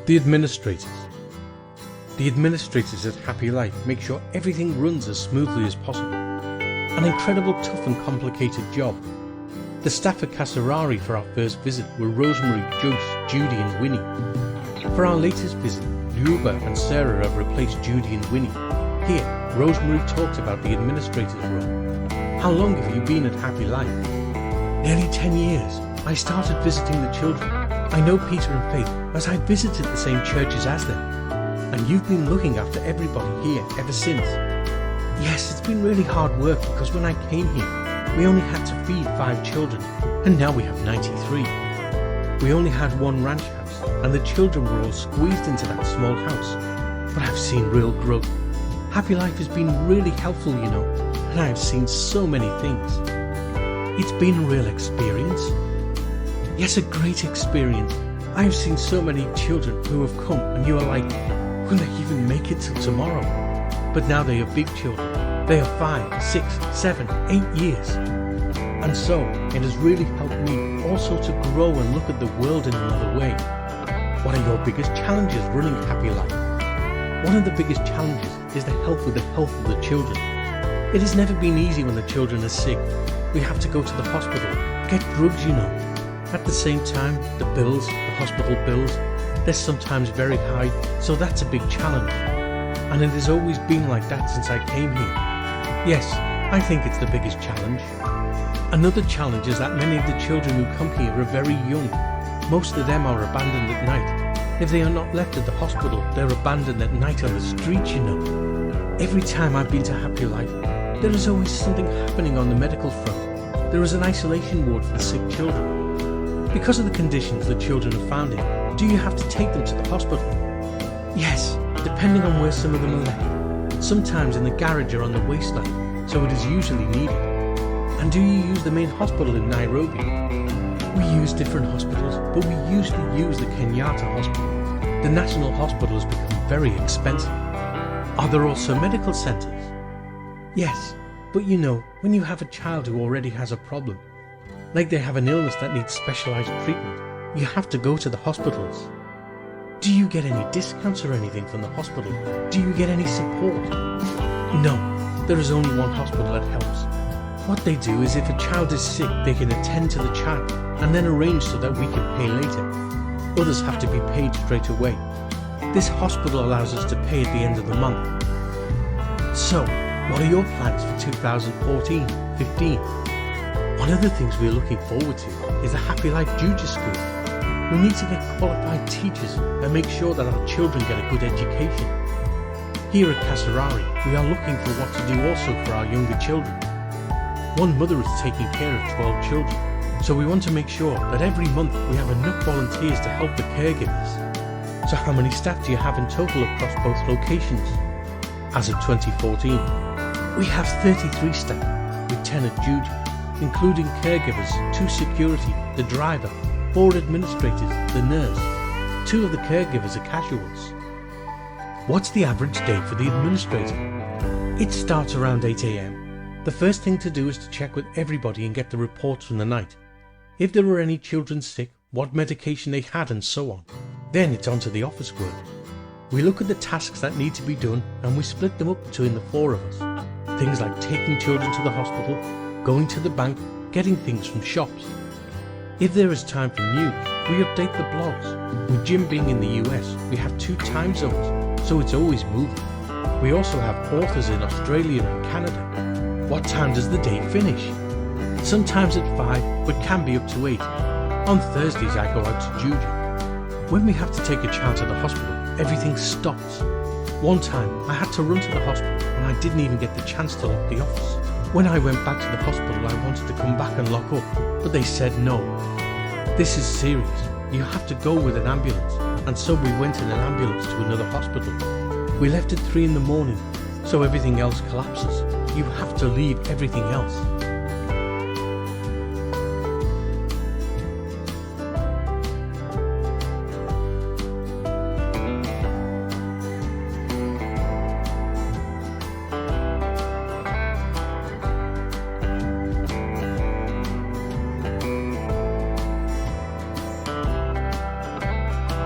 The administrators. The administrators at Happy Life make sure everything runs as smoothly as possible. An incredible, tough and complicated job. The staff at Kasarari for our first visit were Rosemary, Joyce, Judy and Winnie. For our latest visit, Luba and Sarah have replaced Judy and Winnie. Here, Rosemary talks about the administrator's role. How long have you been at Happy Life? Nearly 10 years. I started visiting the children. I know Peter and Faith as I visited the same churches as them. And you've been looking after everybody here ever since. Yes, it's been really hard work because when I came here, we only had to feed 5 children, and now we have 93. We only had one ranch house, and the children were all squeezed into that small house. But I've seen real growth. Happy Life has been really helpful, you know, and I have seen so many things. It's been a real experience. Yes, a great experience. I have seen so many children who have come and you are like, will they even make it till tomorrow? But now they are big children. They are 5, 6, 7, 8 years. And so, it has really helped me also to grow and look at the world in another way. What are your biggest challenges running Happy Life? One of the biggest challenges is the help with the health of the children. It has never been easy when the children are sick. We have to go to the hospital, get drugs, you know. At the same time, the bills, the hospital bills, they're sometimes very high, so that's a big challenge. And it has always been like that since I came here. Yes, I think it's the biggest challenge. Another challenge is that many of the children who come here are very young. Most of them are abandoned at night. If they are not left at the hospital, they're abandoned at night on the streets, you know. Every time I've been to Happy Life, there is always something happening on the medical front. There is an isolation ward for the sick children. Because of the conditions the children are found in, do you have to take them to the hospital? Yes, depending on where some of them are left. Sometimes in the garage or on the wasteland, so it is usually needed. And do you use the main hospital in Nairobi? We use different hospitals, but we usually use the Kenyatta Hospital. The National Hospital has become very expensive. Are there also medical centres? Yes, but you know, when you have a child who already has a problem, like they have an illness that needs specialised treatment, you have to go to the hospitals. Do you get any discounts or anything from the hospital? Do you get any support? No, there is only one hospital that helps. What they do is if a child is sick, they can attend to the child and then arrange so that we can pay later. Others have to be paid straight away. This hospital allows us to pay at the end of the month. So, what are your plans for 2014-15? One of the things we're looking forward to is the Happy Life Junior School. We need to get qualified teachers and make sure that our children get a good education. Here at Kasarari, we are looking for what to do also for our younger children. One mother is taking care of 12 children, so we want to make sure that every month we have enough volunteers to help the caregivers. So how many staff do you have in total across both locations? As of 2014, we have 33 staff, with 10 at Juju, including caregivers, 2 security, the driver, 4 administrators, the nurse. 2 of the caregivers are casuals. What's the average day for the administrator? It starts around 8 AM. The first thing to do is to check with everybody and get the reports from the night. If there were any children sick, what medication they had and so on. Then it's on to the office work. We look at the tasks that need to be done and we split them up between the 4 of us. Things like taking children to the hospital, going to the bank, getting things from shops. If there is time for news, we update the blogs. With Jim being in the US, we have 2 time zones, so it's always moving. We also have authors in Australia and Canada. What time does the day finish? Sometimes at 5, but can be up to 8. On Thursdays I go out to Juju. When we have to take a child to the hospital, everything stops. One time I had to run to the hospital and I didn't even get the chance to lock the office. When I went back to the hospital, I wanted to come back and lock up, but they said no. This is serious. You have to go with an ambulance, and so we went in an ambulance to another hospital. We left at 3 in the morning, so everything else collapses. You have to leave everything else.